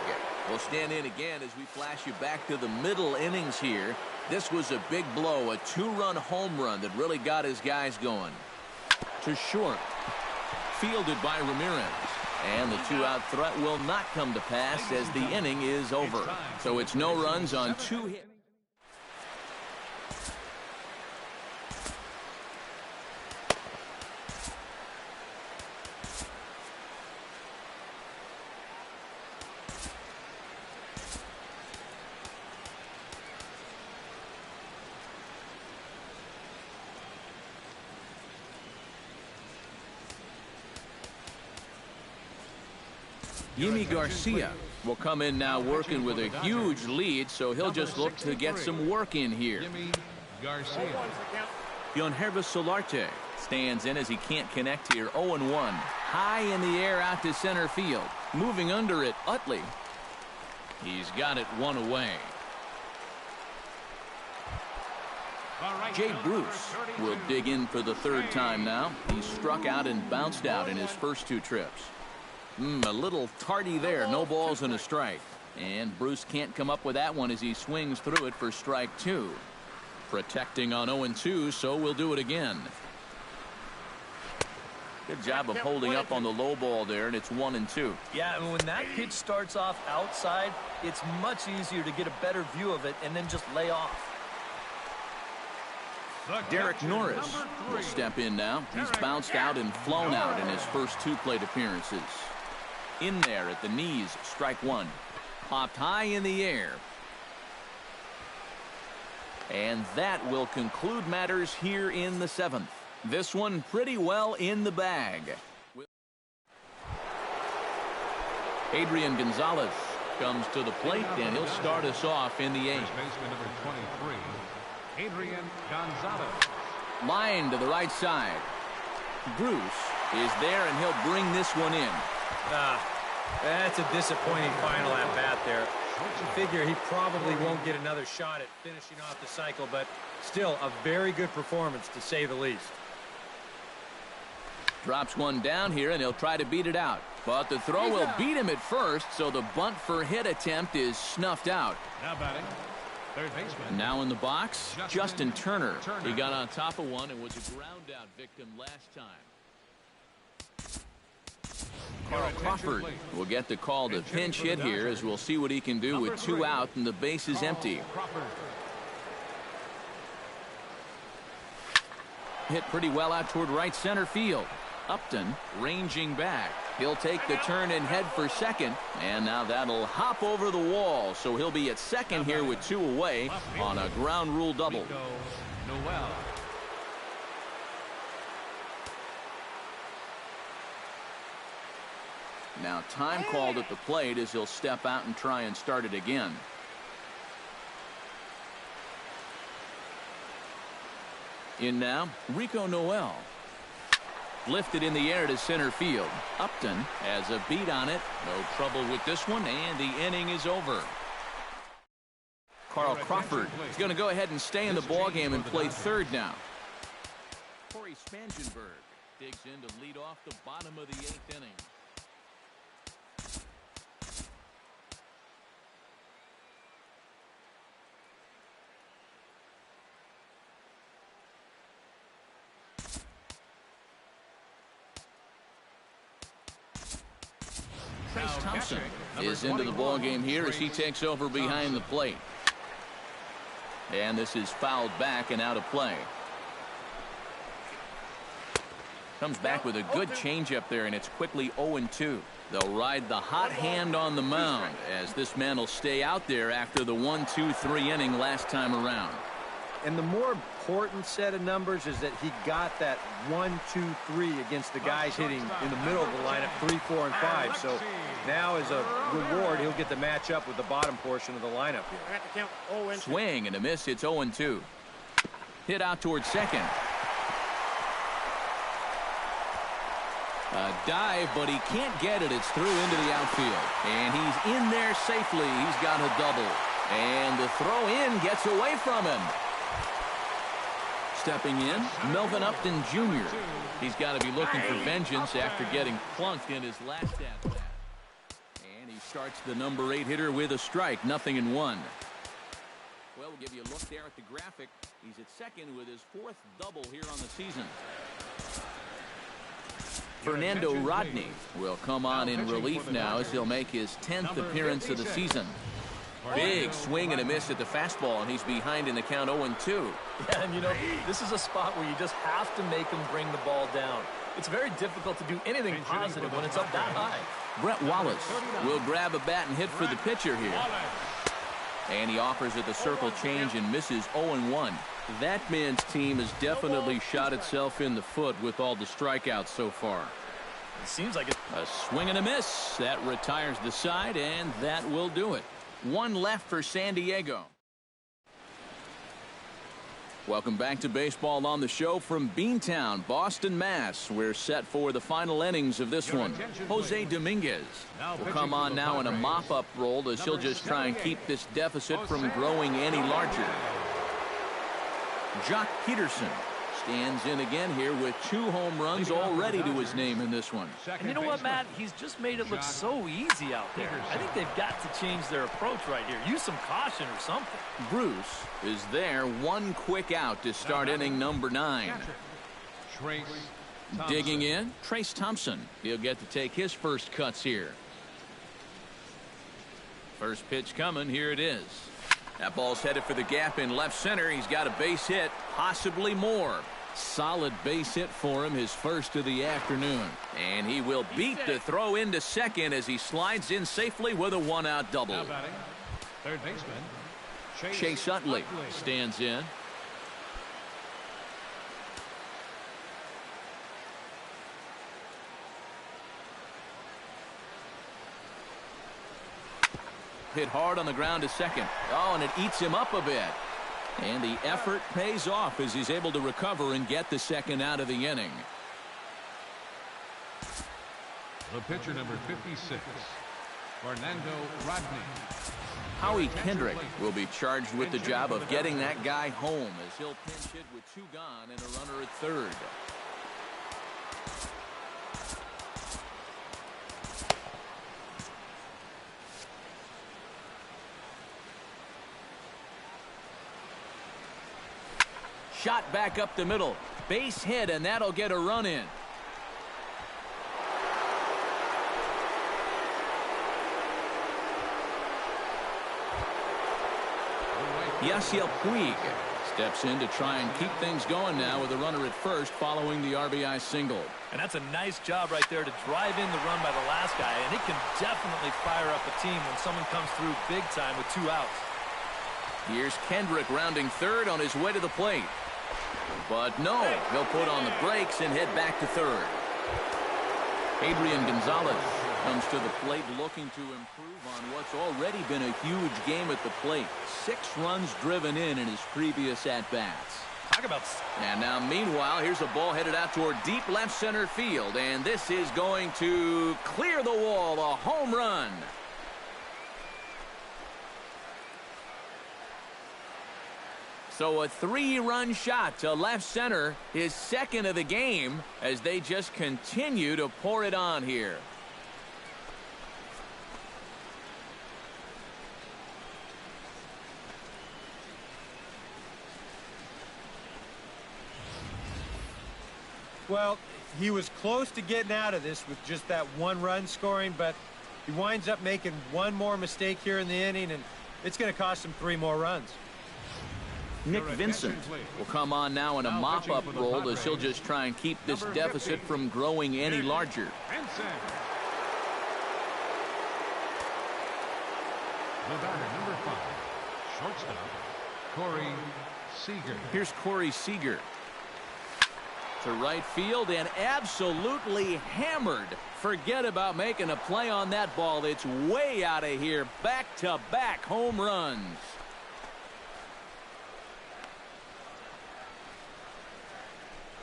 will stand in again as we flash you back to the middle innings here. This was a big blow, a two-run home run that really got his guys going. To short. Fielded by Ramirez. And the two-out threat will not come to pass as the inning is over. So it's no runs on two hits. Yimi Garcia will come in now working with a huge lead, so he'll just look to get some work in here. Yimi Garcia. Yonhervis Solarte stands in as he can't connect here. 0-1. High in the air out to center field. Moving under it, Utley. He's got it one away. Jay Bruce will dig in for the third time now. He struck out and bounced out in his first two trips. A little tardy there. No balls and a strike. And Bruce can't come up with that one as he swings through it for strike two. Protecting on 0-2, so we'll do it again. Good job of holding up on the low ball there, and it's 1-2. Yeah, and when that pitch starts off outside, it's much easier to get a better view of it and then just lay off. Derek Norris will step in now. He's bounced out and flown out in his first two plate appearances. In there at the knees, strike one. Popped high in the air. And that will conclude matters here in the seventh. This one pretty well in the bag. Adrian Gonzalez comes to the plate, and he'll start us off in the eighth. First baseman number 23, Adrian Gonzalez. Line to the right side. Bruce is there, and he'll bring this one in. That's a disappointing final at bat there. You figure he probably won't get another shot at finishing off the cycle, but still a very good performance to say the least. Drops one down here, and he'll try to beat it out. But the throw will beat him at first, so the bunt for hit attempt is snuffed out. Now batting, third baseman. Now in the box, Justin Turner. He got on top of one and was a ground out victim last time. Carl Crawford will get the call to pinch hit here, as we'll see what he can do with two out and the base is empty. Hit pretty well out toward right center field. Upton ranging back. He'll take the turn and head for second, and now that'll hop over the wall, so he'll be at second here with two away on a ground rule double. Now time called at the plate as he'll step out and try and start it again. In now, Rico Noel. Lifted in the air to center field. Upton has a beat on it. No trouble with this one, and the inning is over. Carl Crawford is going to go ahead and stay in the ballgame and play third now. Corey Spangenberg digs in to lead off the bottom of the 8th inning. Trace Thompson is into the ballgame here as he takes over behind the plate. And this is fouled back and out of play. Comes back with a good changeup there, and it's quickly 0-2. They'll ride the hot hand on the mound as this man will stay out there after the 1-2-3 inning last time around. And the more important set of numbers is that he got that 1, 2, 3 against the guys hitting in the middle of the lineup, 3, 4, and 5. So now as a reward, he'll get to match up with the bottom portion of the lineup here. Swing and a miss. It's 0-2. Hit out towards second. A dive, but he can't get it. It's through into the outfield. And he's in there safely. He's got a double. And the throw in gets away from him. Stepping in, Melvin Upton Jr. He's got to be looking for vengeance after getting plunked in his last at-bat. And he starts the number 8 hitter with a strike, 0-1. Well, we'll give you a look there at the graphic. He's at second with his 4th double here on the season. Fernando Rodney will come on in relief now as he'll make his 10th appearance of the season. Big swing and a miss at the fastball, and he's behind in the count 0-2. Yeah, and you know, this is a spot where you just have to make him bring the ball down. It's very difficult to do anything positive when it's up that high. Brett Wallace will grab a bat and hit for the pitcher here. And he offers it the circle change and misses 0-1. That man's team has definitely shot itself in the foot with all the strikeouts so far. It seems like a swing and a miss. That retires the side, and that will do it. One left for San Diego. Welcome back to baseball on the show from Beantown, Boston, Mass. We're set for the final innings of this one. Jose Dominguez will come on now in a mop-up role as he'll just try and keep this deficit from growing any larger. Jock Peterson stands in again here with 2 home runs already to his name in this one. And you know what, Matt? He's just made it look so easy out there. I think they've got to change their approach right here. Use some caution or something. Bruce is there, 1 quick out to start inning number 9. Digging in, Trace Thompson. He'll get to take his first cuts here. First pitch coming. Here it is. That ball's headed for the gap in left center. He's got a base hit, possibly more. Solid base hit for him, his first of the afternoon. And he will beat the throw into second as he slides in safely with a 1-out double. Third baseman Chase Utley stands in. Hit hard on the ground to second. Oh, and it eats him up a bit. And the effort pays off as he's able to recover and get the second out of the inning. The pitcher, number 56, Fernando Rodney. Howie Kendrick will be charged with the job of getting that guy home as he'll pinch hit with 2 gone and a runner at third. Shot back up the middle. Base hit, and that'll get a run in. Yasiel Puig steps in to try and keep things going now with a runner at first following the RBI single. And that's a nice job right there to drive in the run by the last guy, and it can definitely fire up a team when someone comes through big time with 2 outs. Here's Kendrick rounding third on his way to the plate. But no, he'll put on the brakes and head back to third. Adrian Gonzalez comes to the plate looking to improve on what's already been a huge game at the plate. 6 runs driven in his previous at-bats. Talk about... And now, meanwhile, here's a ball headed out toward deep left center field. And this is going to clear the wall. A home run. So a 3-run shot to left center, his second of the game, as they just continue to pour it on here. Well, he was close to getting out of this with just that 1-run scoring, but he winds up making one more mistake here in the inning, and it's going to cost him 3 more runs. Nick Vincent will come on now in a mop-up role as he'll just try and keep this deficit from growing any larger. The batter, number 5, shortstop, Corey Seager. Here's Corey Seager. To right field and absolutely hammered. Forget about making a play on that ball. It's way out of here. Back-to-back home runs.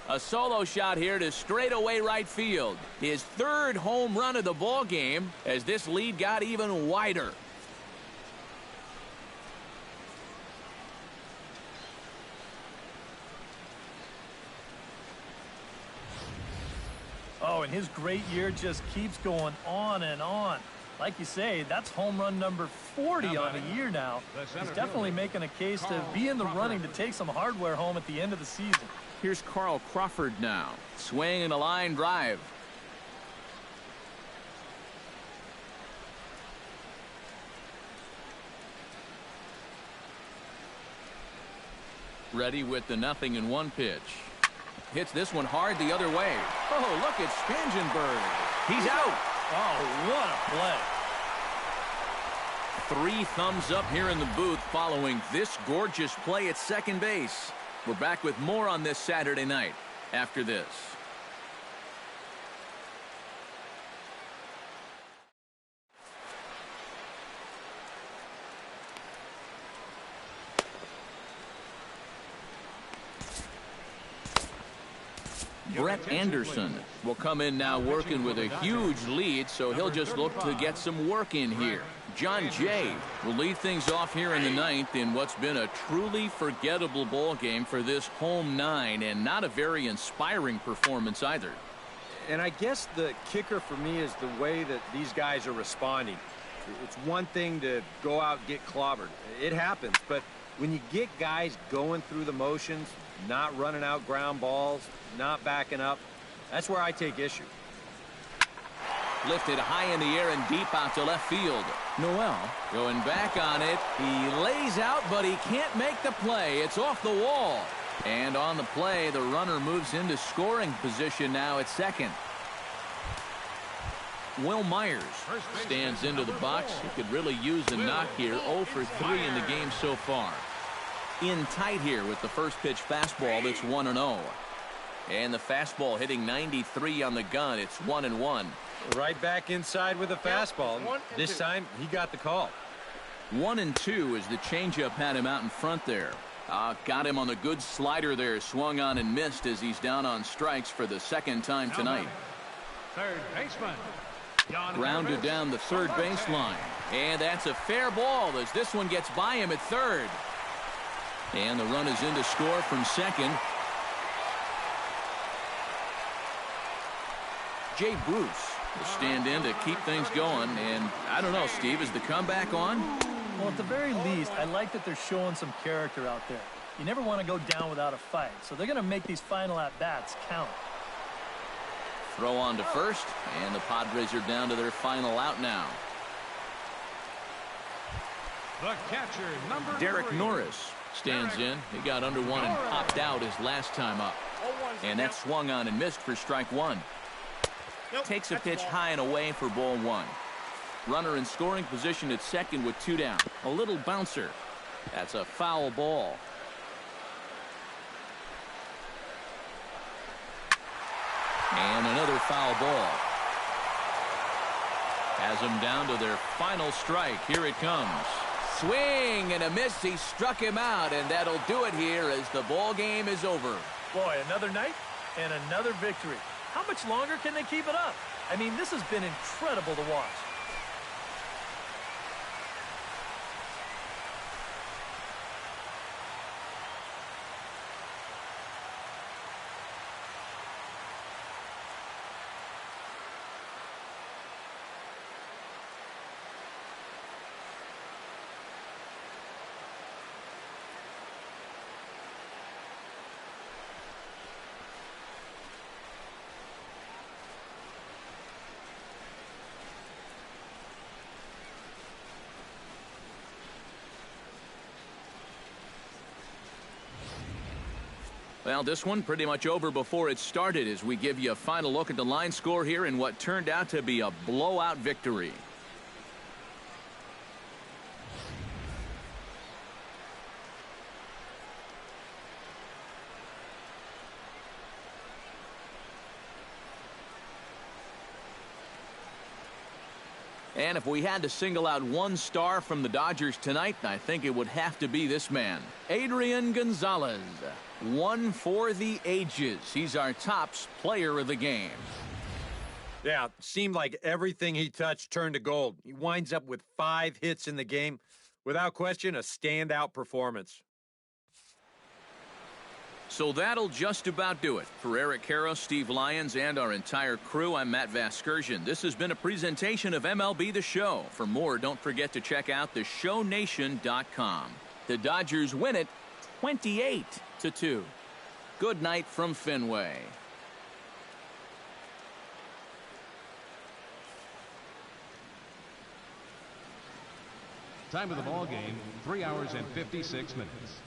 A solo shot here to straightaway right field. His 3rd home run of the ball game as this lead got even wider. Oh, and his great year just keeps going on and on. Like you say, that's home run number 40 on the year now. He's definitely making a case to be in the running to take some hardware home at the end of the season. Here's Carl Crawford now. Swinging a line drive. Ready with the 0-1 pitch. Hits this one hard the other way. Oh, look at Spangenberg. He's out. Oh, what a play. 3 thumbs up here in the booth following this gorgeous play at second base. We're back with more on this Saturday night after this. Brett Anderson will come in now working with a huge lead, so he'll just look to get some work in here. John Jay will lead things off here in the 9th in what's been a truly forgettable ball game for this home 9, and not a very inspiring performance either. And I guess the kicker for me is the way that these guys are responding. It's one thing to go out and get clobbered. It happens, but when you get guys going through the motions, not running out ground balls, not backing up, that's where I take issue. Lifted high in the air and deep out to left field. Noel going back on it. He lays out, but he can't make the play. It's off the wall. And on the play, the runner moves into scoring position now at second. Will Myers stands into the box. He could really use a knock here. 0 for 3 in the game so far. In tight here with the first pitch fastball. That's 1-0. And the fastball hitting 93 on the gun. It's 1-1. Right back inside with a fastball. This time, he got the call. 1-2 as the changeup had him out in front there. Got him on the good slider there. Swung on and missed as he's down on strikes for the 2nd time tonight. Third baseman. Grounded down the third baseline. And that's a fair ball as this one gets by him at third. And the run is in to score from second. Jay Bruce will stand in to keep things going. And I don't know, Steve, is the comeback on? Well, at the very least, I like that they're showing some character out there. You never want to go down without a fight, so they're going to make these final at-bats count. Throw on to first, and the Padres are down to their final out now. The catcher, number Derek 3. Norris stands in. He got under one and popped out his last time up. And that swung on and missed for strike one. Takes a pitch high and away for ball one. Runner in scoring position at second with 2 down. A little bouncer. That's a foul ball. And another foul ball. Has them down to their final strike. Here it comes. Swing and a miss. He struck him out, and that'll do it here as the ball game is over. Boy, another night and another victory. How much longer can they keep it up? I mean, this has been incredible to watch. Well, this one pretty much over before it started as we give you a final look at the line score here in what turned out to be a blowout victory. And if we had to single out one star from the Dodgers tonight, I think it would have to be this man, Adrian Gonzalez. One for the ages. He's our tops player of the game. Yeah, seemed like everything he touched turned to gold. He winds up with 5 hits in the game. Without question, a standout performance. So that'll just about do it. For Eric Karros, Steve Lyons, and our entire crew, I'm Matt Vasgersian. This has been a presentation of MLB The Show. For more, don't forget to check out theshownation.com. The Dodgers win it 28-2. Good night from Fenway. Time of the ball game, 3 hours and 56 minutes.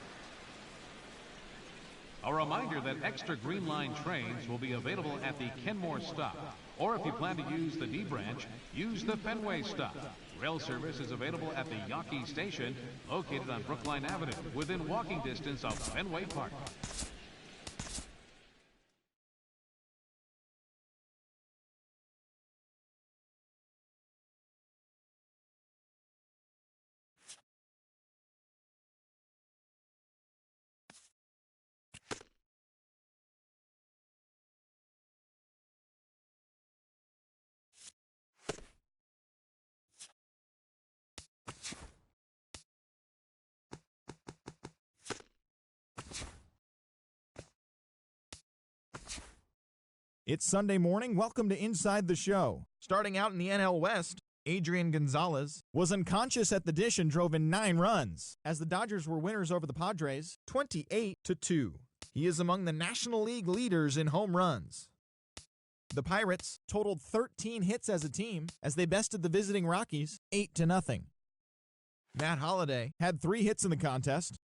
A reminder that extra Green Line trains will be available at the Kenmore stop. Or if you plan to use the D branch, use the Fenway stop. Rail service is available at the Yawkey Station, located on Brookline Avenue, within walking distance of Fenway Park. It's Sunday morning. Welcome to Inside the Show. Starting out in the NL West, Adrian Gonzalez was unconscious at the dish and drove in 9 runs as the Dodgers were winners over the Padres 28-2. He is among the National League leaders in home runs. The Pirates totaled 13 hits as a team as they bested the visiting Rockies 8-0. Matt Holliday had 3 hits in the contest,